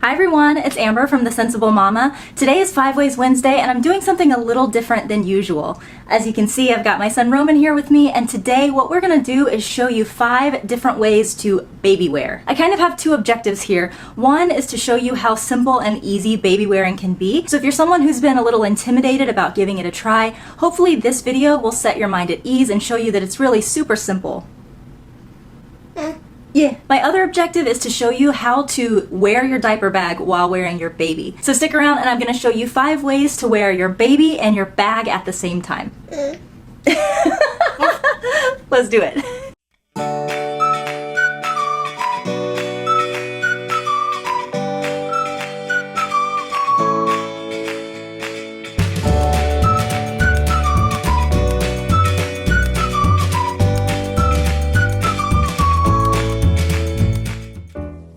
Hi everyone, it's Amber from The Sensible Mama. Today is 5 Ways Wednesday and I'm doing something a little different than usual. As you can see, I've got my son Roman here with me, and today what we're gonna do is show you 5 different ways to baby wear. I kind of have 2 objectives here. One is to show you how simple and easy baby wearing can be. So if you're someone who's been a little intimidated about giving it a try, hopefully this video will set your mind at ease and show you that it's really super simple. Yeah. My other objective is to show you how to wear your diaper bag while wearing your baby. So stick around and I'm going to show you 5 ways to wear your baby and your bag at the same time. Let's do it.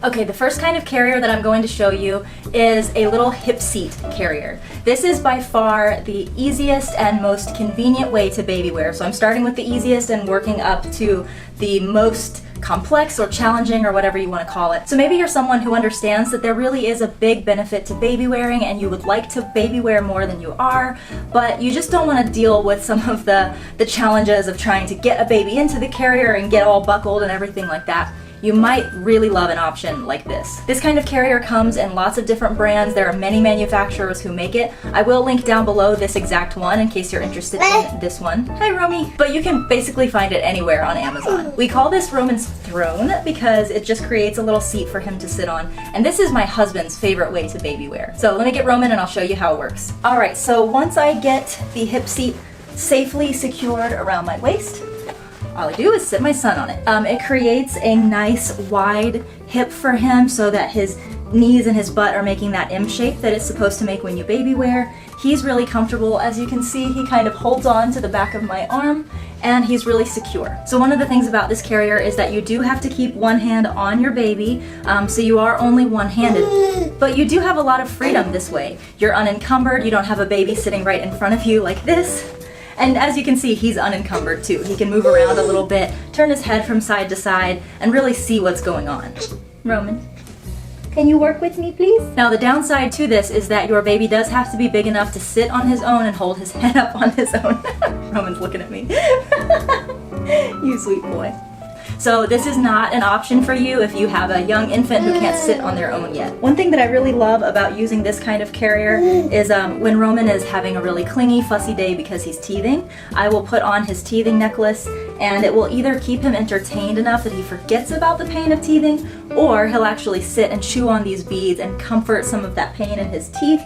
Okay, the first kind of carrier that I'm going to show you is a little Hipseat Carrier. This is by far the easiest and most convenient way to baby wear. So I'm starting with the easiest and working up to the most complex or challenging or whatever you want to call it. So maybe you're someone who understands that there really is a big benefit to baby wearing and you would like to baby wear more than you are, but you just don't want to deal with some of the challenges of trying to get a baby into the carrier and get all buckled and everything like that. You might really love an option like this. This kind of carrier comes in lots of different brands. There are many manufacturers who make it. I will link down below this exact one in case you're interested in this one. Hi, Romy. But you can basically find it anywhere on Amazon. We call this Roman's throne because it just creates a little seat for him to sit on. And this is my husband's favorite way to baby wear. So let me get Roman and I'll show you how it works. All right, so once I get the hip seat safely secured around my waist, all I do is sit my son on it. It creates a nice wide hip for him so that his knees and his butt are making that M shape that it's supposed to make when you baby wear. He's really comfortable. As you can see, he kind of holds on to the back of my arm and he's really secure. So one of the things about this carrier is that you do have to keep one hand on your baby, so you are only one-handed, but you do have a lot of freedom this way. You're unencumbered, you don't have a baby sitting right in front of you like this. And as you can see, he's unencumbered too. He can move around a little bit, turn his head from side to side, and really see what's going on. Roman, can you work with me, please? Now the downside to this is that your baby does have to be big enough to sit on his own and hold his head up on his own. Roman's looking at me. You sweet boy. So this is not an option for you if you have a young infant who can't sit on their own yet. One thing that I really love about using this kind of carrier is when Roman is having a really clingy, fussy day because he's teething, I will put on his teething necklace and it will either keep him entertained enough that he forgets about the pain of teething, or he'll actually sit and chew on these beads and comfort some of that pain in his teeth,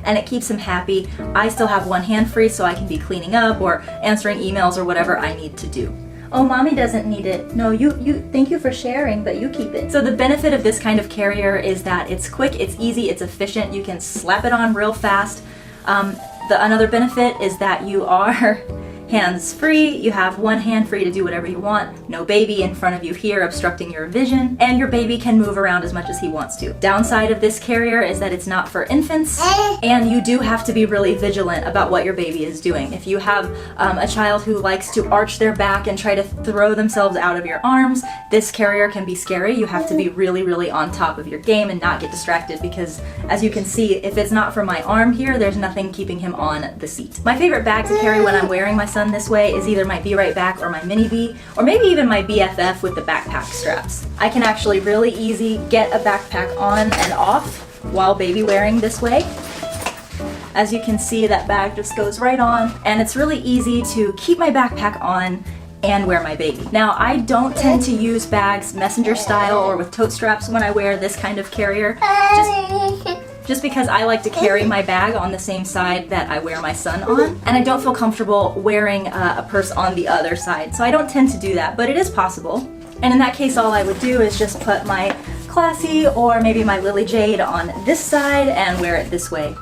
and it keeps him happy. I still have one hand free so I can be cleaning up or answering emails or whatever I need to do. Oh, mommy doesn't need it. No, thank you for sharing, but you keep it. So the benefit of this kind of carrier is that it's quick, it's easy, it's efficient. You can slap it on real fast. Another benefit is that you are hands-free. You have one hand free to do whatever you want. No baby in front of you here obstructing your vision, and your baby can move around as much as he wants to. Downside of this carrier is that it's not for infants, and you do have to be really vigilant about what your baby is doing. If you have a child who likes to arch their back and try to throw themselves out of your arms, this carrier can be scary. You have to be really, really on top of your game and not get distracted because, as you can see, if it's not for my arm here, there's nothing keeping him on the seat. My favorite bag to carry when I'm wearing my son this way is either my Be Right Back or my Mini Bee, or maybe even my BFF with the backpack straps. I can actually really easy get a backpack on and off while baby wearing this way. As you can see, that bag just goes right on, and it's really easy to keep my backpack on and wear my baby. Now, I don't tend to use bags messenger style or with tote straps when I wear this kind of carrier, just because I like to carry my bag on the same side that I wear my son on, and I don't feel comfortable wearing a purse on the other side, so I don't tend to do that, but it is possible. And in that case, all I would do is just put my Classy or maybe my Lily Jade on this side and wear it this way.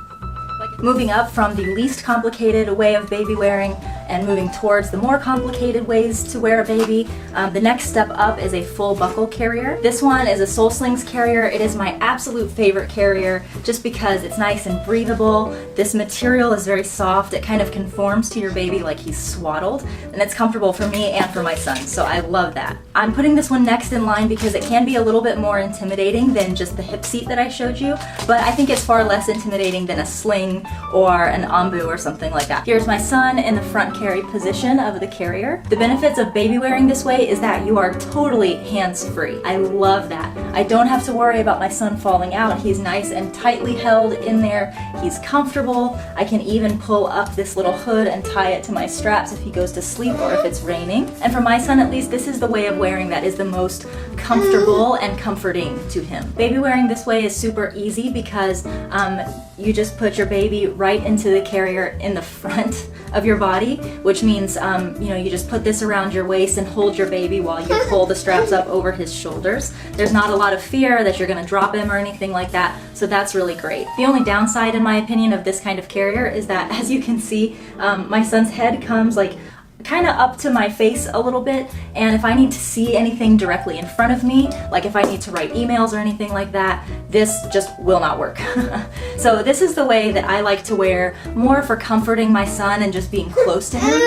Moving up from the least complicated way of baby wearing and moving towards the more complicated ways to wear a baby, the next step up is a full buckle carrier. This one is a Soul Slings carrier. It is my absolute favorite carrier just because it's nice and breathable. This material is very soft. It kind of conforms to your baby like he's swaddled, and it's comfortable for me and for my son, so I love that. I'm putting this one next in line because it can be a little bit more intimidating than just the Hipseat that I showed you, but I think it's far less intimidating than a sling or an Onbu or something like that. Here's my son in the front carry position of the carrier. The benefits of baby wearing this way is that you are totally hands-free. I love that. I don't have to worry about my son falling out. He's nice and tightly held in there. He's comfortable. I can even pull up this little hood and tie it to my straps if he goes to sleep or if it's raining. And for my son at least, this is the way of wearing that is the most comfortable and comforting to him. Baby wearing this way is super easy because you just put your baby right into the carrier in the front of your body, which means you just put this around your waist and hold your baby while you pull the straps up over his shoulders. There's not a lot of fear that you're going to drop him or anything like that, so that's really great. The only downside, in my opinion, of this kind of carrier is that, as you can see, my son's head comes like kind of up to my face a little bit, and if I need to see anything directly in front of me, like if I need to write emails or anything like that, this just will not work. So this is the way that I like to wear, more for comforting my son and just being close to him,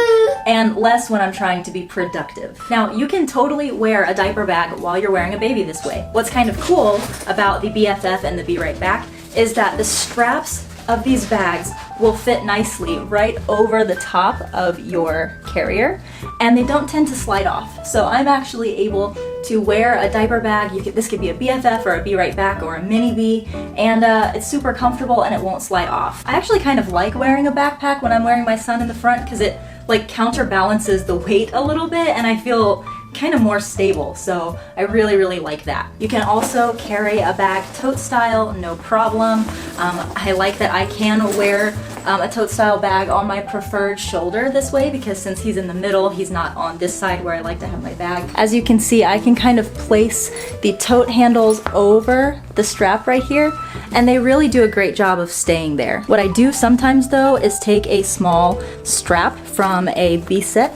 and less when I'm trying to be productive. Now, you can totally wear a diaper bag while you're wearing a baby this way. What's kind of cool about the BFF and the Be Right Back is that the straps of these bags will fit nicely right over the top of your carrier, and they don't tend to slide off. So I'm actually able to wear a diaper bag. This could be a BFF or a Be Right Back or a mini B, and it's super comfortable and it won't slide off. I actually kind of like wearing a backpack when I'm wearing my son in the front because it like counterbalances the weight a little bit, and I feel kind of more stable, so I really like that. You can also carry a bag tote style, no problem. I like that I can wear a tote style bag on my preferred shoulder this way, because since he's in the middle, he's not on this side where I like to have my bag. As you can see, I can kind of place the tote handles over the strap right here, and they really do a great job of staying there. What I do sometimes though is take a small strap from a V-set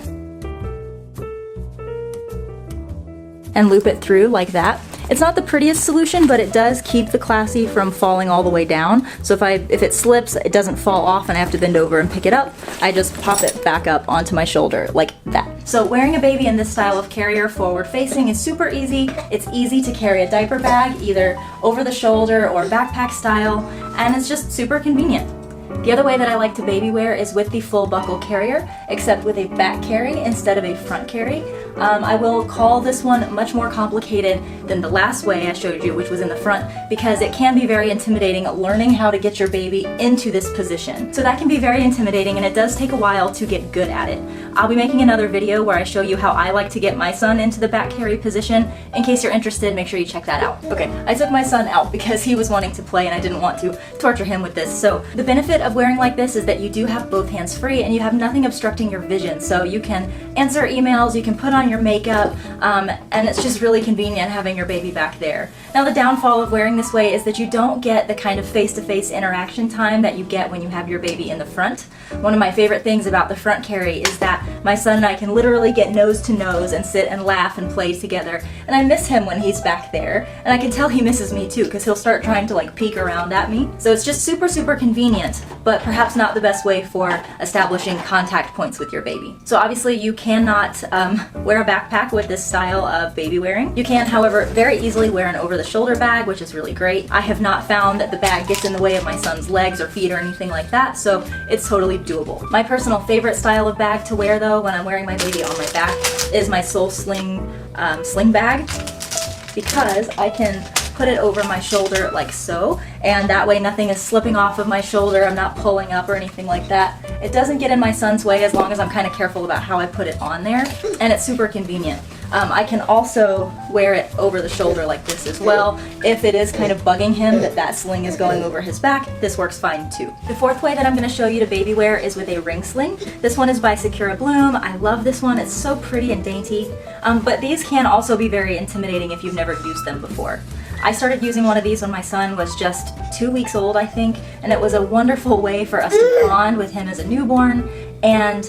and loop it through like that. It's not the prettiest solution, but it does keep the classy from falling all the way down. So if it slips, it doesn't fall off and I have to bend over and pick it up. I just pop it back up onto my shoulder like that. So wearing a baby in this style of carrier forward facing is super easy. It's easy to carry a diaper bag either over the shoulder or backpack style, and it's just super convenient. The other way that I like to baby wear is with the full buckle carrier, except with a back carry instead of a front carry. I will call this one much more complicated than the last way I showed you, which was in the front, because it can be very intimidating learning how to get your baby into this position. So that can be very intimidating, and it does take a while to get good at it. I'll be making another video where I show you how I like to get my son into the back carry position. In case you're interested, make sure you check that out. Okay, I took my son out because he was wanting to play and I didn't want to torture him with this. So the benefit of wearing like this is that you do have both hands free and you have nothing obstructing your vision. So you can answer emails, you can put on your makeup, and it's just really convenient having your baby back there. Now the downfall of wearing this way is that you don't get the kind of face-to-face interaction time that you get when you have your baby in the front. One of my favorite things about the front carry is that my son and I can literally get nose to nose and sit and laugh and play together, and I miss him when he's back there, and I can tell he misses me too because he'll start trying to like peek around at me. So it's just super convenient, but perhaps not the best way for establishing contact points with your baby. So obviously you cannot wear a backpack with this style of baby wearing. You can, however, very easily wear an over-the-shoulder bag, which is really great. I have not found that the bag gets in the way of my son's legs or feet or anything like that, so it's totally doable. My personal favorite style of bag to wear though when I'm wearing my baby on my back is my Soul Sling sling bag, because I can put it over my shoulder like so, and that way nothing is slipping off of my shoulder. I'm not pulling up or anything like that. It doesn't get in my son's way as long as I'm kind of careful about how I put it on there, and it's super convenient. I can also wear it over the shoulder like this as well. If it is kind of bugging him that sling is going over his back, this works fine too. The fourth way that I'm going to show you to baby wear is with a ring sling. This one is by Secura Bloom. I love this one. It's so pretty and dainty, but these can also be very intimidating if you've never used them before. I started using one of these when my son was just 2 weeks old, I think, and it was a wonderful way for us to bond with him as a newborn and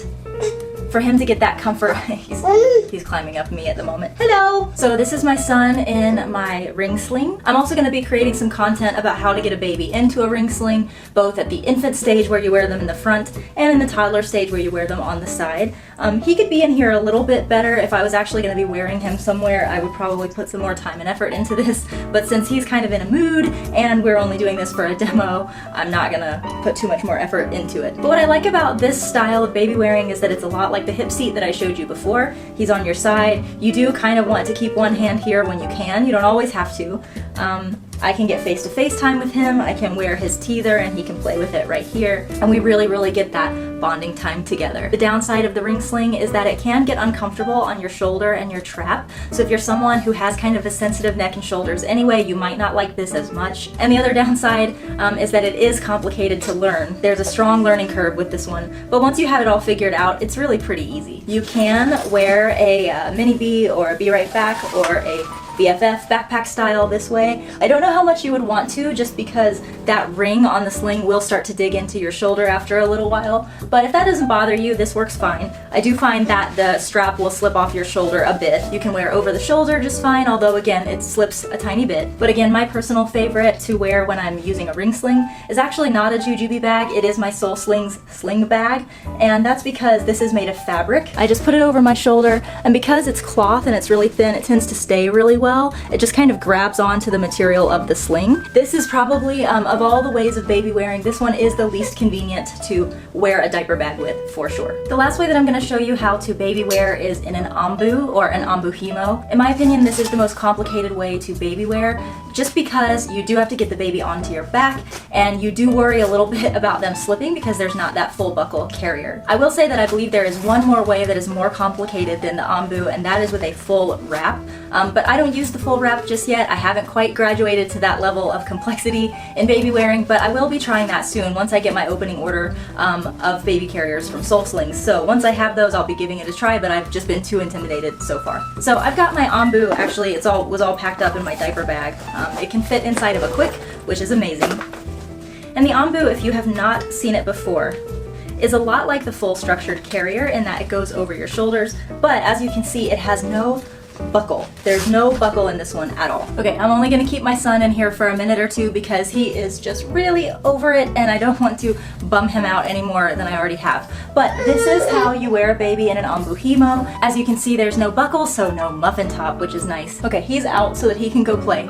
for him to get that comfort. He's climbing up me at the moment. Hello! So this is my son in my ring sling. I'm also going to be creating some content about how to get a baby into a ring sling, both at the infant stage where you wear them in the front and in the toddler stage where you wear them on the side. He could be in here a little bit better. If I was actually going to be wearing him somewhere, I would probably put some more time and effort into this, but since he's kind of in a mood and we're only doing this for a demo, I'm not going to put too much more effort into it. But what I like about this style of baby wearing is that it's a lot like the Hipseat that I showed you before. He's on your side. You do kind of want to keep one hand here when you can. You don't always have to. I can get face-to-face time with him. I can wear his teether and he can play with it right here. And we really get that bonding time together. The downside of the ring sling is that it can get uncomfortable on your shoulder and your trap. So if you're someone who has kind of a sensitive neck and shoulders anyway, you might not like this as much. And the other downside is that it is complicated to learn. There's a strong learning curve with this one, but once you have it all figured out, it's really pretty easy. You can wear a mini B or a Be Right Back or a BFF backpack style this way. I don't know how much you would want to, just because that ring on the sling will start to dig into your shoulder after a little while, but if that doesn't bother you, this works fine. I do find that the strap will slip off your shoulder a bit. You can wear over the shoulder just fine, although again, it slips a tiny bit. But again, my personal favorite to wear when I'm using a ring sling is actually not a jujube bag. It is my Soul Sling's sling bag, and that's because this is made of fabric. I just put it over my shoulder, and because it's cloth and it's really thin, it tends to stay really well. It just kind of grabs onto the material of the sling. This is probably, of all the ways of baby wearing, this one is the least convenient to wear a diaper bag with, for sure. The last way that I'm going to show you how to baby wear is in an Onbu or an Onbuhimo. In my opinion, this is the most complicated way to baby wear, just because you do have to get the baby onto your back, and you do worry a little bit about them slipping because there's not that full buckle carrier. I will say that I believe there is one more way that is more complicated than the Onbu, and that is with a full wrap. But I don't use the full wrap just yet. I haven't quite graduated to that level of complexity in baby wearing, but I will be trying that soon once I get my opening order of baby carriers from Soul Slings. So once I have those, I'll be giving it a try, but I've just been too intimidated so far. So I've got my Onbu, actually was all packed up in my diaper bag. It can fit inside of a quick, which is amazing. And the Onbu, if you have not seen it before, is a lot like the full structured carrier in that it goes over your shoulders, but as you can see, it has no buckle. There's no buckle in this one at all. Okay, I'm only gonna keep my son in here for a minute or two because he is just really over it and I don't want to bum him out any more than I already have. But this is how you wear a baby in an Onbuhimo. As you can see, there's no buckle, so no muffin top, which is nice. Okay, he's out so that he can go play.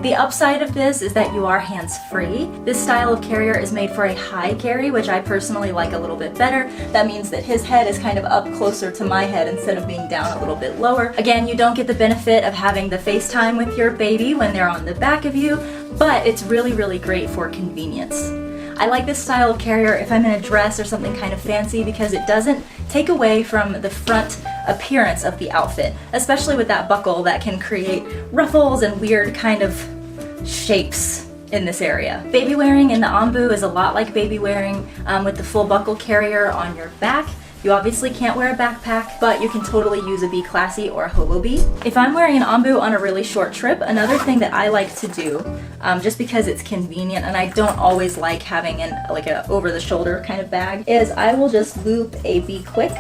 The upside of this is that you are hands-free. This style of carrier is made for a high carry, which I personally like a little bit better. That means that his head is kind of up closer to my head instead of being down a little bit lower. Again, you don't get the benefit of having the FaceTime with your baby when they're on the back of you, but it's really great for convenience. I like this style of carrier if I'm in a dress or something kind of fancy because it doesn't take away from the front appearance of the outfit, especially with that buckle that can create ruffles and weird kind of shapes in this area. Baby wearing in the Onbu is a lot like baby wearing with the full buckle carrier on your back. You obviously can't wear a backpack, but you can totally use a Be Classy or a Hobo Bee. If I'm wearing an Onbu on a really short trip, another thing that I like to do, just because it's convenient and I don't always like having like a over-the-shoulder kind of bag, is I will just loop a Be Quick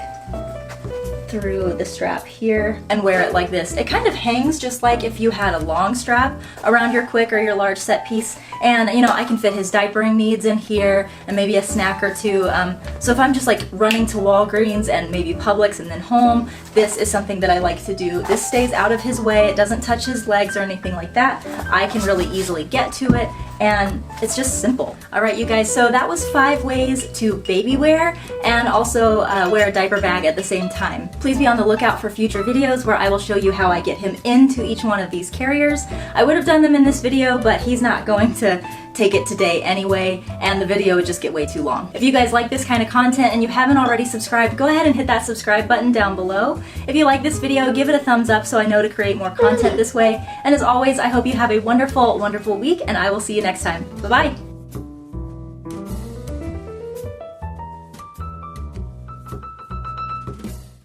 through the strap here and wear it like this. It kind of hangs just like if you had a long strap around your quick or your large set piece, and you know, I can fit his diapering needs in here and maybe a snack or two. So if I'm just like running to Walgreens and maybe Publix and then home, this is something that I like to do. This stays out of his way, it doesn't touch his legs or anything like that. I can really easily get to it, and it's just simple. Alright you guys, so that was 5 ways to baby wear and also wear a diaper bag at the same time. Please be on the lookout for future videos where I will show you how I get him into each one of these carriers. I would have done them in this video, but he's not going to take it today anyway, and the video would just get way too long. If you guys like this kind of content and you haven't already subscribed, go ahead and hit that subscribe button down below. If you like this video, give it a thumbs up so I know to create more content this way. And as always, I hope you have a wonderful, wonderful week, and I will see you next time. Bye-bye!